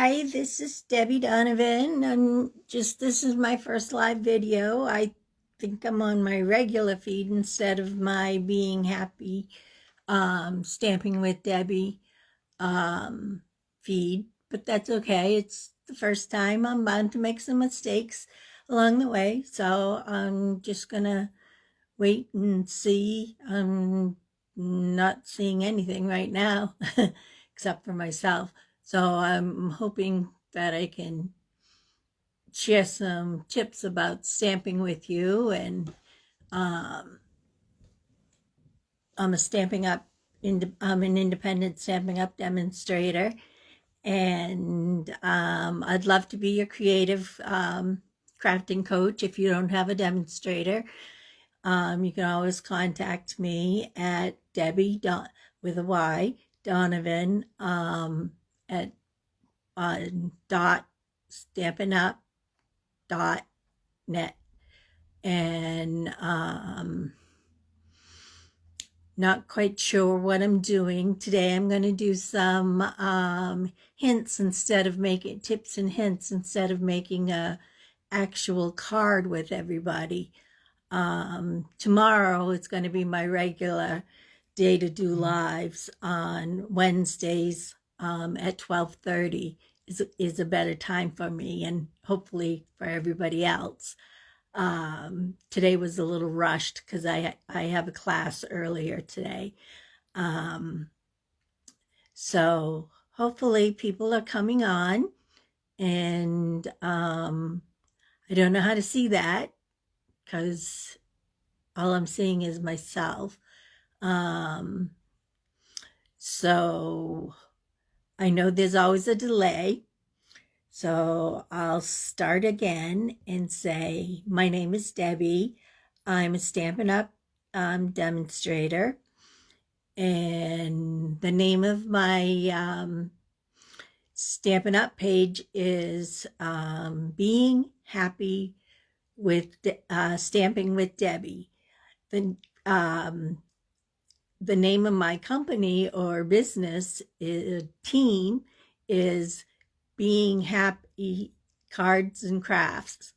Hi, this is Debbie Donovan, and this is my first live video. I think I'm on my regular feed instead of my being happy stamping with Debbie um, feed, but that's okay. It's the first time. I'm bound to make some mistakes along the way, so I'm just gonna wait and see. I'm not seeing anything right now except for myself. So I'm hoping that I can share some tips about stamping with you. And um, I'm a stamping up, I'm an independent Stampin' Up demonstrator. And I'd love to be your creative crafting coach if you don't have a demonstrator. You can always contact me at Debbie with a Y Donovan at dot stampin' up dot net. And not quite sure what I'm doing today. I'm going to do some hints instead of making tips and hints instead of making a actual card with everybody. Tomorrow it's going to be my regular day to do lives on Wednesdays at 12:30 is a better time for me and hopefully for everybody else. Today was a little rushed because I have a class earlier today. So hopefully people are coming on, and I don't know how to see that because all I'm seeing is myself. So I know there's always a delay. So I'll start again and say, my name is Debbie. I'm a Stampin' Up demonstrator. And the name of my Stampin' Up page is Being Happy with Stamping with Debbie. The name of my company or business team is Being Happy Cards and Crafts.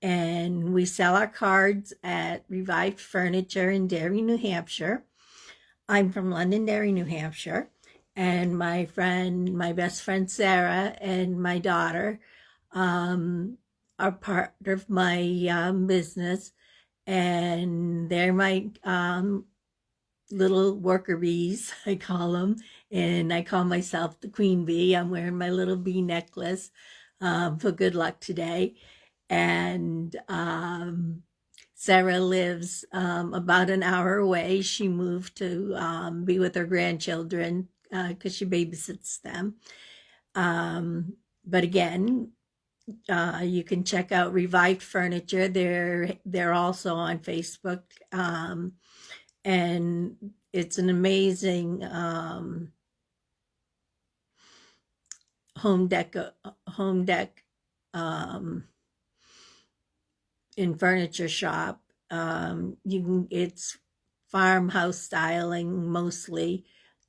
And we sell our cards at Revived Furniture in Derry, New Hampshire. I'm from Londonderry, New Hampshire. And my best friend Sarah, and my daughter are part of my business. And they're my little worker bees, I call them. And I call myself the queen bee. I'm wearing my little bee necklace for good luck today. And Sarah lives about an hour away. She moved to be with her grandchildren because she babysits them. But again, you can check out Revived Furniture. They're also on Facebook. And it's an amazing home deck in furniture shop. It's farmhouse styling mostly.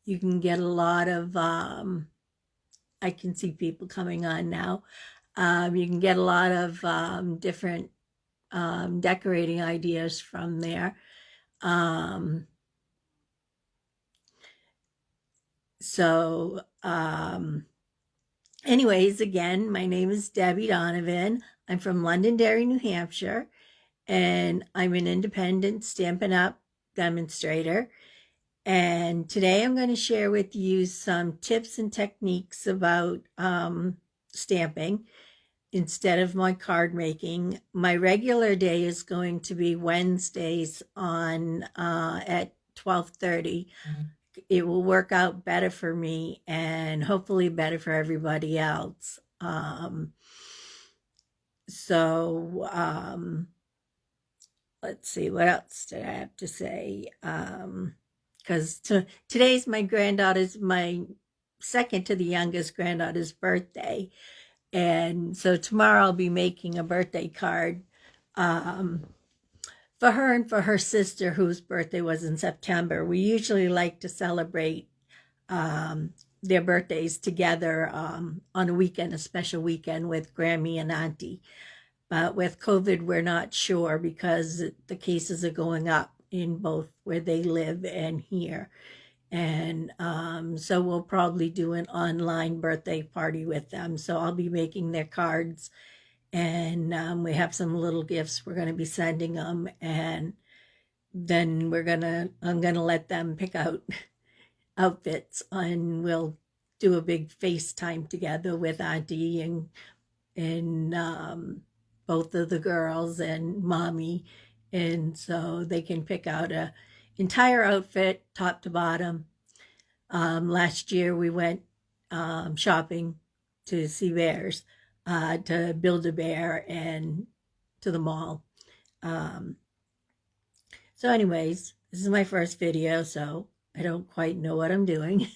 You can get a lot of I can see people coming on now. You can get a lot of different decorating ideas from there. Anyways, again, my name is Debbie Donovan. I'm from Londonderry, New Hampshire, and I'm an independent Stampin' Up demonstrator. And today I'm going to share with you some tips and techniques about stamping instead of my card making. My regular day is going to be Wednesdays on at 12:30. It will work out better for me and hopefully better for everybody else. Let's see, what else did I have to say? Because today's my second to the youngest granddaughter's birthday. And so tomorrow I'll be making a birthday card for her and for her sister, whose birthday was in September. We usually like to celebrate their birthdays together on a weekend, a special weekend with Grammy and Auntie. But with COVID, we're not sure because the cases are going up in both where they live and here. And so we'll probably do an online birthday party with them. So I'll be making their cards, and we have some little gifts we're going to be sending them. And then I'm going to let them pick out outfits, and we'll do a big FaceTime together with Auntie and both of the girls and Mommy, and so they can pick out a entire outfit top to bottom. Last year we went shopping to see bears, to Build-A-Bear and to the mall. So anyways, this is my first video, so I don't quite know what I'm doing.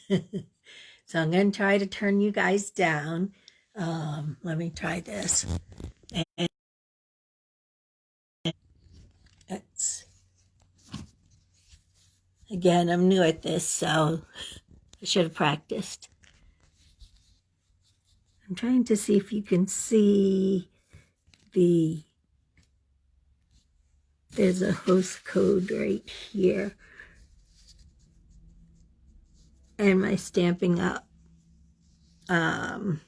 So I'm going to try to turn you guys down. Let me try this. And again, I'm new at this, so I should have practiced. I'm trying to see if you can see there's a host code right here. And my Stampin' Up. I'll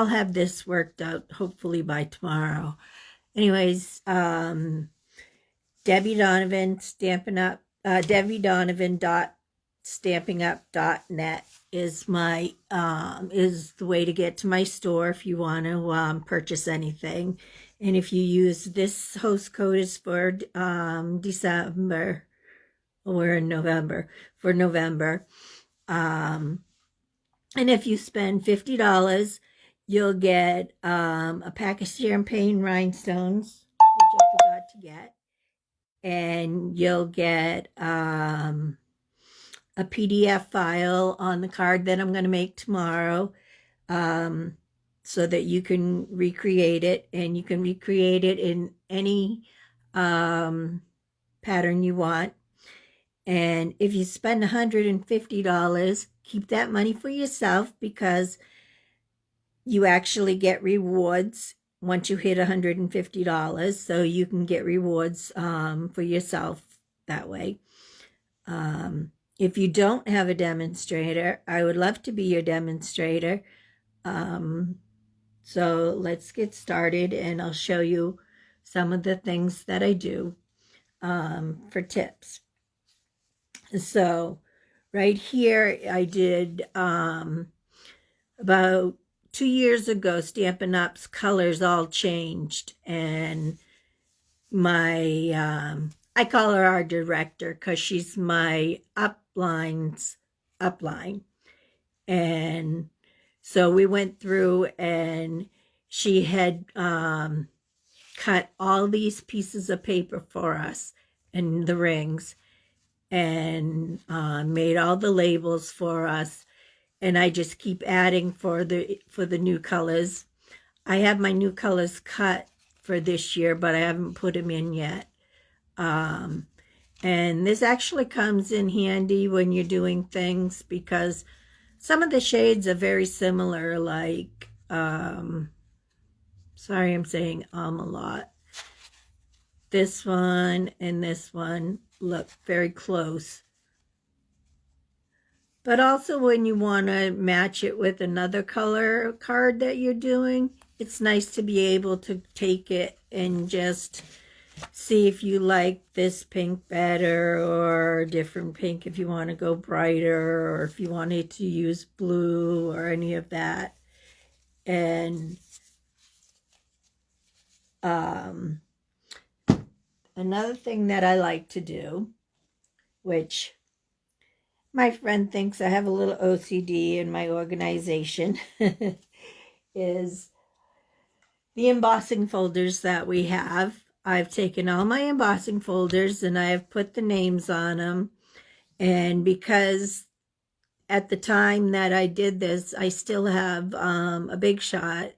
have this worked out hopefully by tomorrow. Anyways, Debbie Donovan, Stampin' Up, DebbieDonovan.stampinup.net is my is the way to get to my store if you want to purchase anything. And if you use this host code is for December, or in November, for November. And if you spend $50, you'll get a pack of champagne rhinestones, which I forgot to get. And you'll get a PDF file on the card that I'm going to make tomorrow, so that you can recreate it, and you can recreate it in any pattern you want. And if you spend $150, keep that money for yourself, because you actually get rewards once you hit $150. So you can get rewards for yourself that way. If you don't have a demonstrator, I would love to be your demonstrator. So let's get started, and I'll show you some of the things that I do for tips. So right here, I did about 2 years ago, Stampin' Up's colors all changed, and my I call her our director because she's my upline's upline. And so we went through, and she had cut all these pieces of paper for us and the rings, and made all the labels for us. And I just keep adding for the new colors. I have my new colors cut for this year, but I haven't put them in yet. And this actually comes in handy when you're doing things, because some of the shades are very similar, like, sorry, I'm saying a lot. This one and this one look very close. But also when you want to match it with another color card that you're doing, it's nice to be able to take it and just see if you like this pink better, or a different pink if you want to go brighter, or if you wanted to use blue or any of that. And another thing that I like to do, which my friend thinks I have a little OCD in my organization, is the embossing folders that we have. I've taken all my embossing folders and I have put the names on them. And because at the time that I did this, I still have a Big Shot,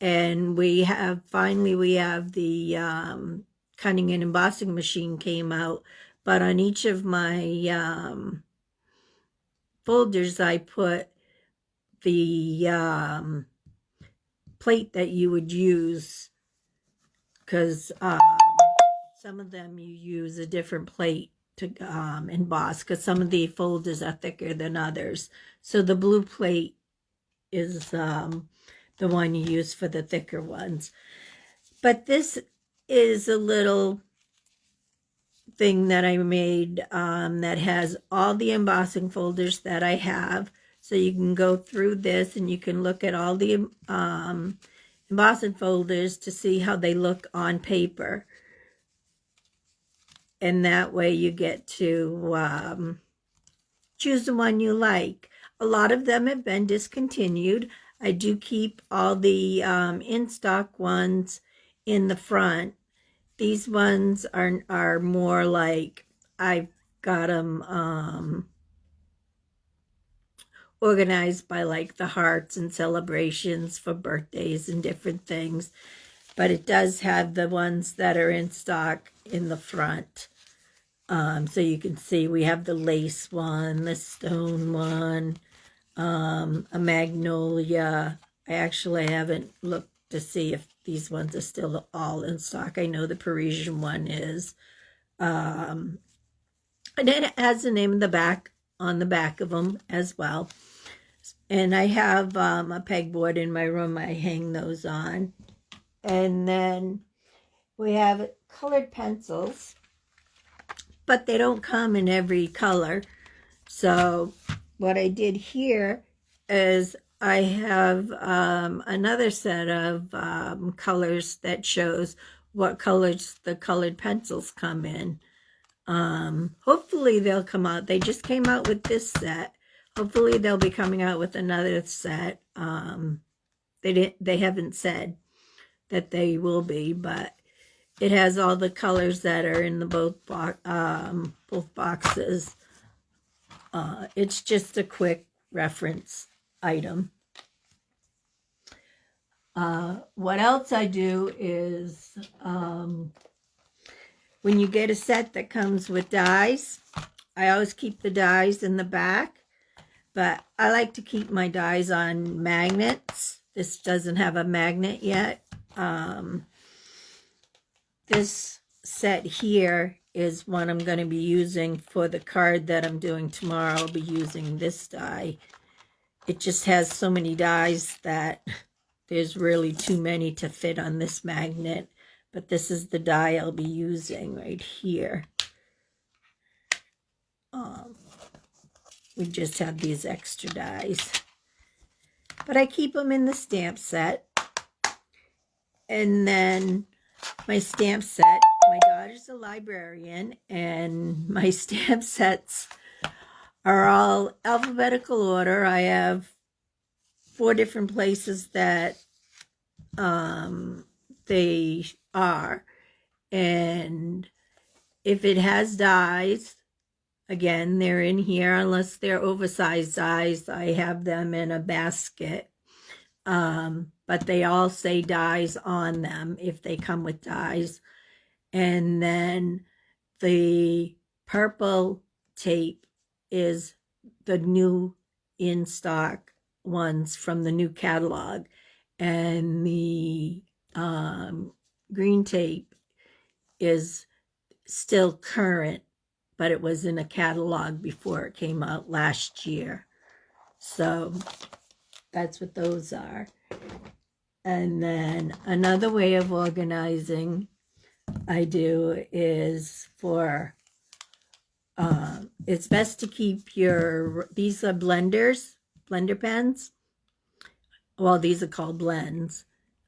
and we have the cutting and embossing machine came out. But on each of my folders, I put the plate that you would use, because some of them you use a different plate to emboss, because some of the folders are thicker than others. So the blue plate is the one you use for the thicker ones. But this is a little thing that I made that has all the embossing folders that I have. So you can go through this and you can look at all the embossing folders to see how they look on paper. And that way you get to choose the one you like. A lot of them have been discontinued. I do keep all the in-stock ones in the front. These ones are more like I've got them organized by like the hearts and celebrations for birthdays and different things. But it does have the ones that are in stock in the front. So you can see we have the lace one, the stone one, a magnolia. I actually haven't looked to see if these ones are still all in stock. I know the Parisian one is. And it has the name of the back on the back of them as well. And I have a pegboard in my room. I hang those on. And then we have colored pencils, but they don't come in every color. So what I did here is I have another set of colors that shows what colors the colored pencils come in. Hopefully they'll come out. They just came out with this set. Hopefully they'll be coming out with another set. They haven't said that they will be, but it has all the colors that are in the both boxes. It's just a quick reference item. What else I do is when you get a set that comes with dies, I always keep the dies in the back, but I like to keep my dies on magnets. This doesn't have a magnet yet. This set here is one I'm going to be using for the card that I'm doing tomorrow. I'll be using this die. It just has so many dies that there's really too many to fit on this magnet. But this is the die I'll be using right here. We just have these extra dies. But I keep them in the stamp set. And then my stamp set, my daughter's a librarian, and my stamp sets are all alphabetical order. I have 4 different places that they are. And if it has dies, again, they're in here. Unless they're oversized dies, I have them in a basket. But they all say dies on them if they come with dies. And then the purple tape is the new in stock ones from the new catalog. And the green tape is still current, but it was in a catalog before it came out last year. So that's what those are. And then another way of organizing I do is for, it's best to keep these are blender pens. Well, these are called blends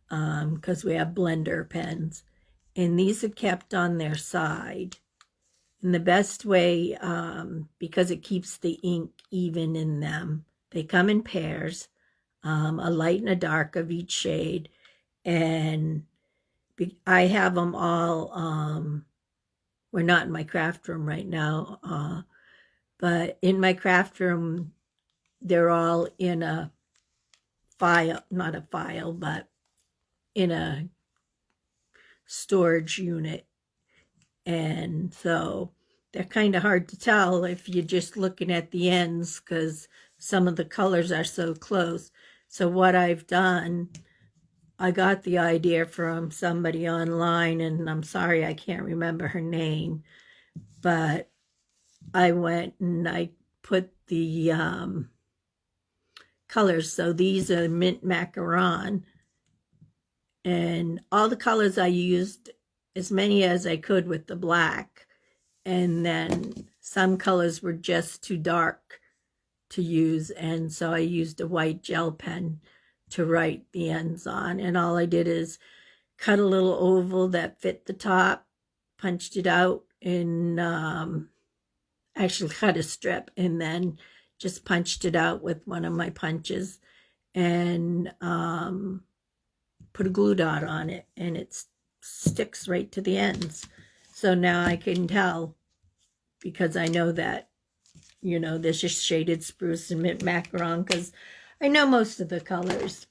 because we have blender pens. And these are kept on their side. And the best way, because it keeps the ink even in them, they come in pairs. A light and a dark of each shade, and I have them all, we're not in my craft room right now, but in my craft room, they're all in a file, not a file, but in a storage unit, and so they're kind of hard to tell if you're just looking at the ends because some of the colors are so close. So what I've done, I got the idea from somebody online, and I'm sorry I can't remember her name, but I went and I put the colors. So these are mint macaron, and all the colors I used, as many as I could with the black, and then some colors were just too dark to use, and so I used a white gel pen to write the ends on. And all I did is cut a little oval that fit the top, punched it out, and actually cut a strip, and then just punched it out with one of my punches, and put a glue dot on it, and it sticks right to the ends. So now I can tell, because I know that, you know, this is shaded spruce and mint macaron, because I know most of the colors.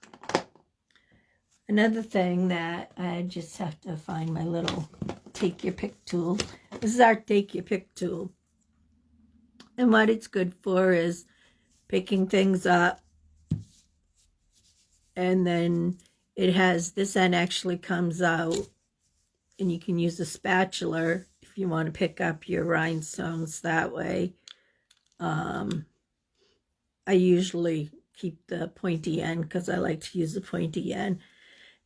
Another thing that I just have to find my little take your pick tool. This is our take your pick tool. And what it's good for is picking things up. And then it has, this end actually comes out, and you can use a spatula if you want to pick up your rhinestones that way. I usually keep the pointy end because I like to use the pointy end.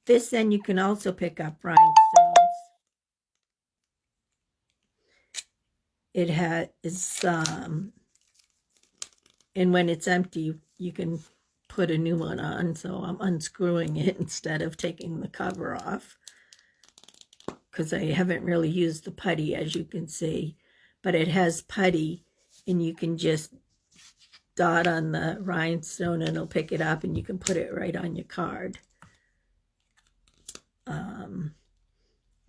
This end you can also pick up rhinestones. It has, and when it's empty, you can put a new one on. So I'm unscrewing it instead of taking the cover off, because I haven't really used the putty, as you can see. But it has putty, and you can just dot on the rhinestone and it'll pick it up, and you can put it right on your card.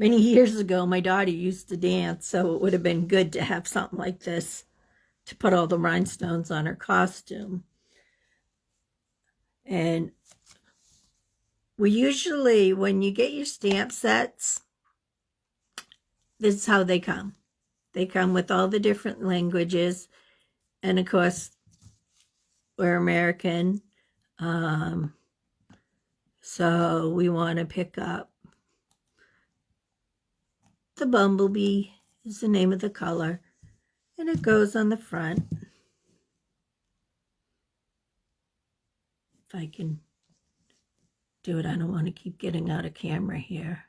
Many years ago, my daughter used to dance, so it would have been good to have something like this to put all the rhinestones on her costume. And we usually, when you get your stamp sets, this is how they come. They come with all the different languages. And of course, we're American. So we want to pick up the bumblebee is the name of the color. And it goes on the front. If I can do it, I don't want to keep getting out of camera here.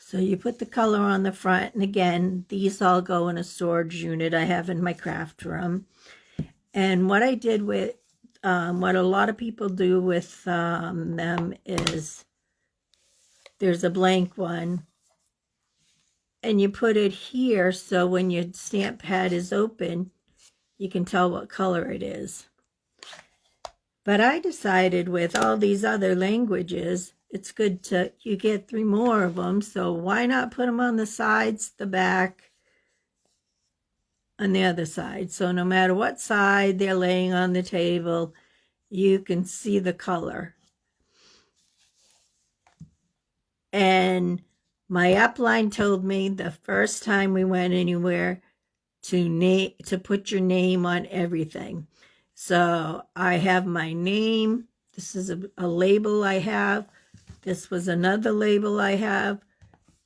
So you put the color on the front, and again, these all go in a storage unit I have in my craft room. And what I did with, what a lot of people do with them is, there's a blank one, and you put it here so when your stamp pad is open, you can tell what color it is. But I decided with all these other languages, it's good to, you get 3 more of them, so why not put them on the sides, the back, on the other side? So no matter what side they're laying on the table, you can see the color. And my upline told me the first time we went anywhere to put your name on everything. So I have my name. This is a label I have. This was another label I have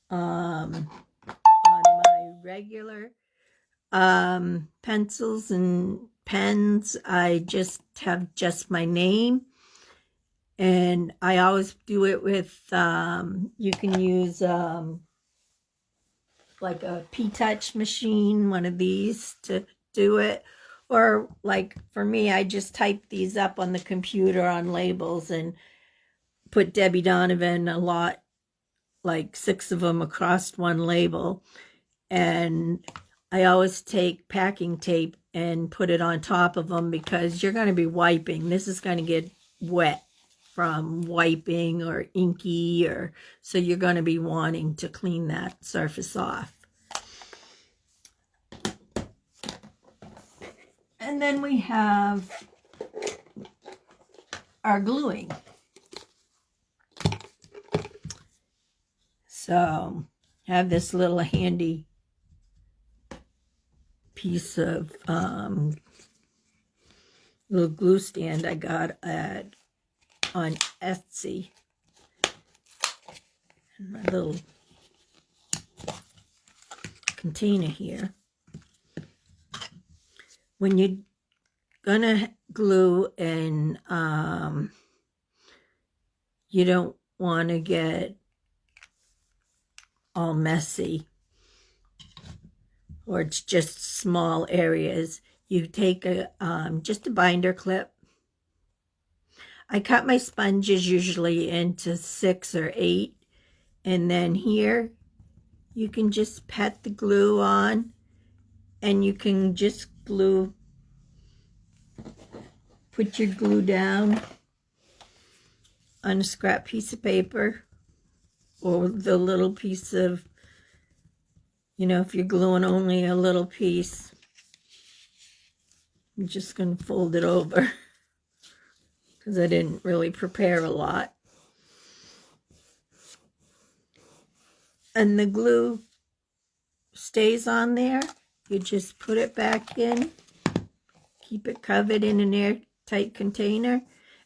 on my regular pencils and pens. I just have just my name. And I always do it with, you can use like a P-Touch machine, one of these to do it. Or like for me, I just type these up on the computer on labels and put Debbie Donovan a lot, like 6 of them across one label. And I always take packing tape and put it on top of them, because you're going to be wiping. This is going to get wet from wiping or inky, or so you're going to be wanting to clean that surface off. And then we have our gluing. So have this little handy piece of little glue stand I got on Etsy. And my little container here. When you're gonna glue and you don't want to get all messy, or it's just small areas, you take a just a binder clip. I cut my sponges usually into 6 or 8, and then here you can just pat the glue on, and you can just put your glue down on a scrap piece of paper, or the little piece of, if you're gluing only a little piece, I'm just going to fold it over because I didn't really prepare a lot. And the glue stays on there. You just put it back in, keep it covered in an airtight container,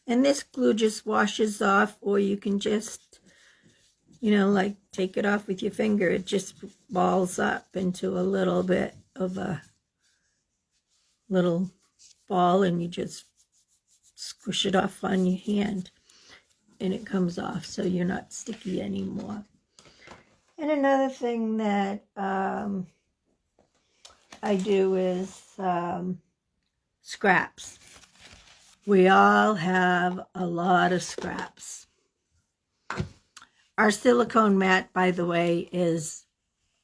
and this glue just washes off, or you can just, like take it off with your finger. It just balls up into a little bit of a little ball, and you just squish it off on your hand, and it comes off, so you're not sticky anymore. And another thing that I do is scraps. We all have a lot of scraps. Our silicone mat, by the way, is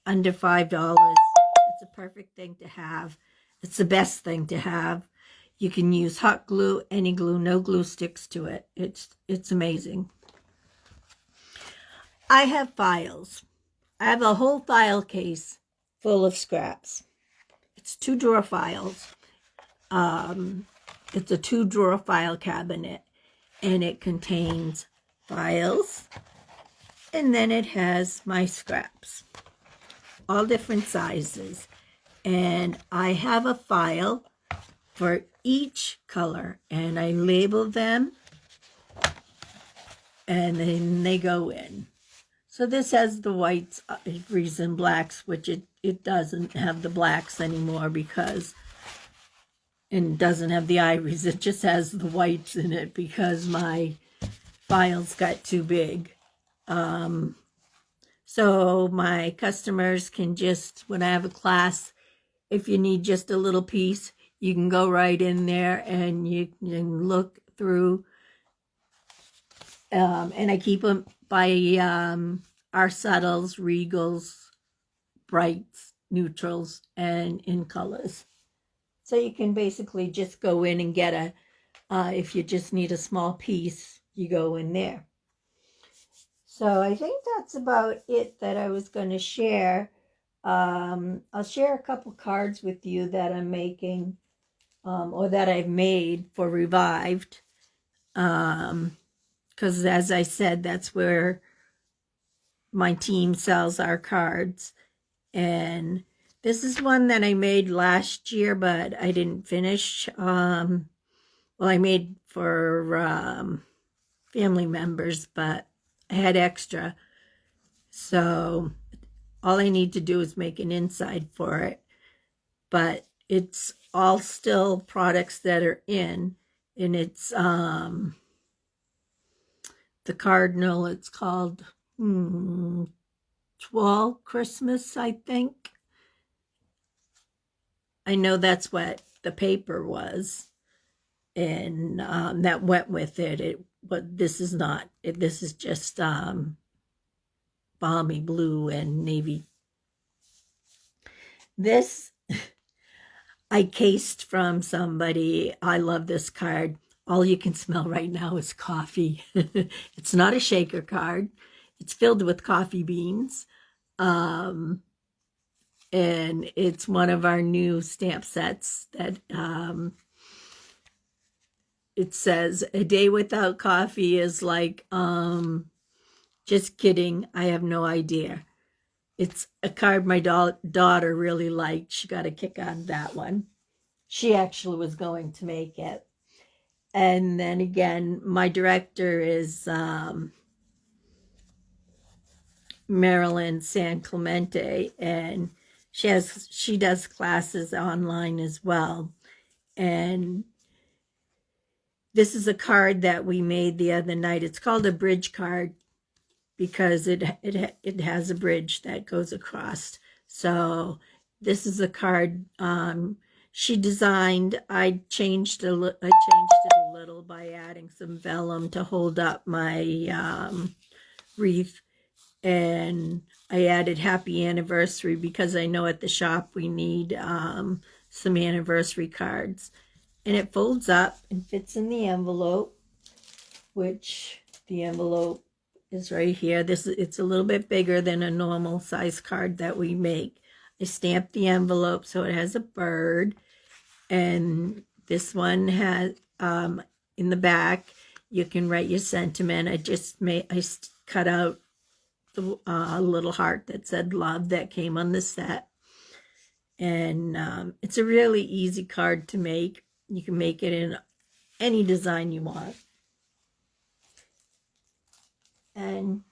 under $5. It's a perfect thing to have. It's the best thing to have. You can use hot glue, any glue, no glue sticks to it. It's amazing. I have files. I have a whole file case full of scraps. It's 2-drawer files. It's a 2-drawer file cabinet, and it contains files, and then it has my scraps, all different sizes. And I have a file for each color, and I label them, and then they go in. So this has the whites, ivories, and blacks, which it doesn't have the blacks anymore because, and doesn't have the ivories. It just has the whites in it because my files got too big. So my customers can just, when I have a class, if you need just a little piece, you can go right in there and you can look through. And I keep them by our subtles, regals, brights, neutrals, and in colors. So you can basically just go in and get if you just need a small piece, you go in there. So I think that's about it that I was going to share. I'll share a couple cards with you that I'm making, or that I've made for Revived. Because as I said, that's where my team sells our cards. And this is one that I made last year, but I didn't finish. Well, I made for family members, but I had extra. So all I need to do is make an inside for it. But it's all still products that are in. And it's the cardinal, it's called 12 Christmas, I think. I know that's what the paper was, and that went with it. But this is not. This is just balmy blue and navy. This I cased from somebody. I love this card. All you can smell right now is coffee. It's not a shaker card. It's filled with coffee beans. and it's one of our new stamp sets that it says, "A day without coffee is like, just kidding, I have no idea." It's a card my daughter really liked. She got a kick out of that one. She actually was going to make it. And then again, my director is Marilyn San Clemente, and she does classes online as well. And this is a card that we made the other night. It's called a bridge card because it has a bridge that goes across. So this is a card she designed. I changed it a little by adding some vellum to hold up my wreath, and I added happy anniversary because I know at the shop we need some anniversary cards. And it folds up and fits in the envelope, which the envelope is right here. It's a little bit bigger than a normal size card that we make. I stamped the envelope so it has a bird, and this one has in the back you can write your sentiment. I cut out the little heart that said love that came on the set, and it's a really easy card to make. You can make it in any design you want. And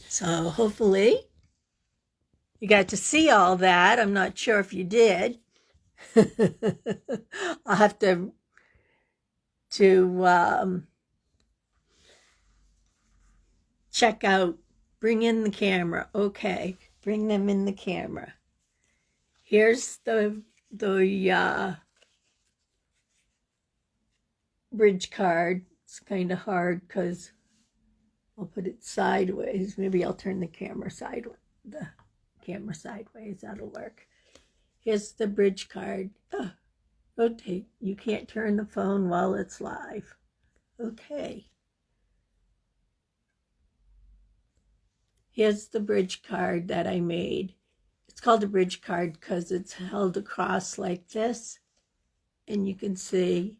so hopefully you got to see all that. I'm not sure if you did. I'll have to check out, bring in the camera. Okay, bring them in the camera. Here's the bridge card. It's kind of hard because I'll put it sideways. Maybe I'll turn the camera sideways. That'll work. Here's the bridge card. Rotate. You can't turn the phone while it's live. Okay. Here's the bridge card that I made. It's called a bridge card because it's held across like this, and you can see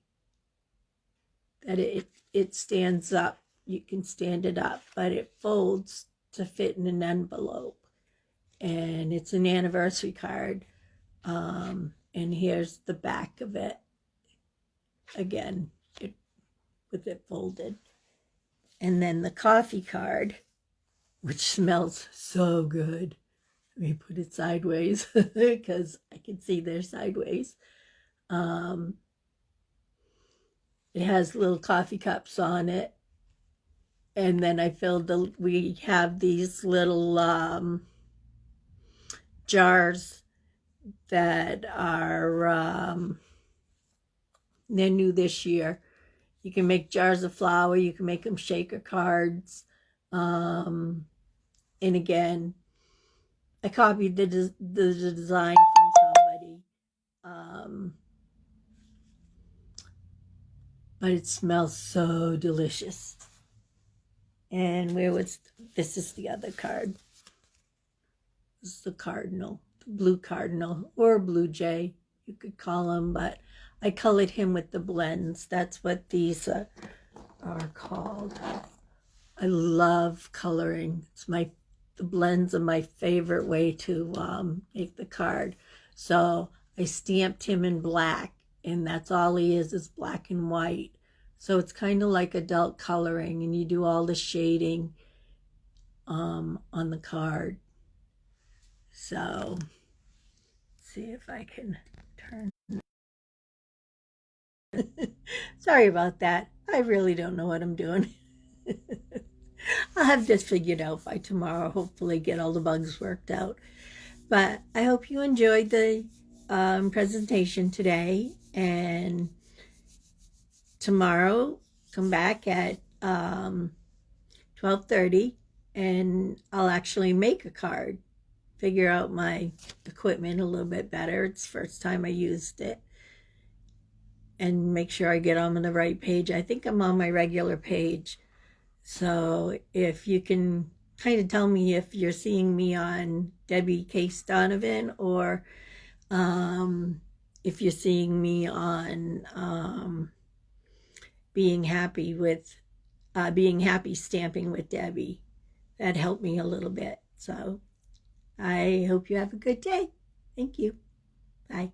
that it stands up. You can stand it up, but it folds to fit in an envelope. And it's an anniversary card. And here's the back of it. Again, with it folded. And then the coffee card, which smells so good. Let me put it sideways because I can see they're sideways. It has little coffee cups on it. And then we have these little jars that are, they're new this year. You can make jars of flour. You can make them shaker cards. And again, I copied the design from somebody. But it smells so delicious. And this is the other card. This is the cardinal, the blue cardinal, or blue jay, you could call him, but I colored him with the blends. That's what these are called. I love coloring. The blends are my favorite way to make the card. So I stamped him in black, and that's all he is black and white. So it's kind of like adult coloring, and you do all the shading on the card. So let's see if I can turn. Sorry about that. I really don't know what I'm doing. I'll have this figured out by tomorrow, hopefully get all the bugs worked out. But I hope you enjoyed the presentation today, and tomorrow come back at 12:30 and I'll actually make a card, figure out my equipment a little bit better. It's the first time I used it, and make sure I get on the right page. I think I'm on my regular page. So if you can kind of tell me if you're seeing me on Debbie Case Donovan, or if you're seeing me on being happy stamping with Debbie. That helped me a little bit. So I hope you have a good day. Thank you. Bye.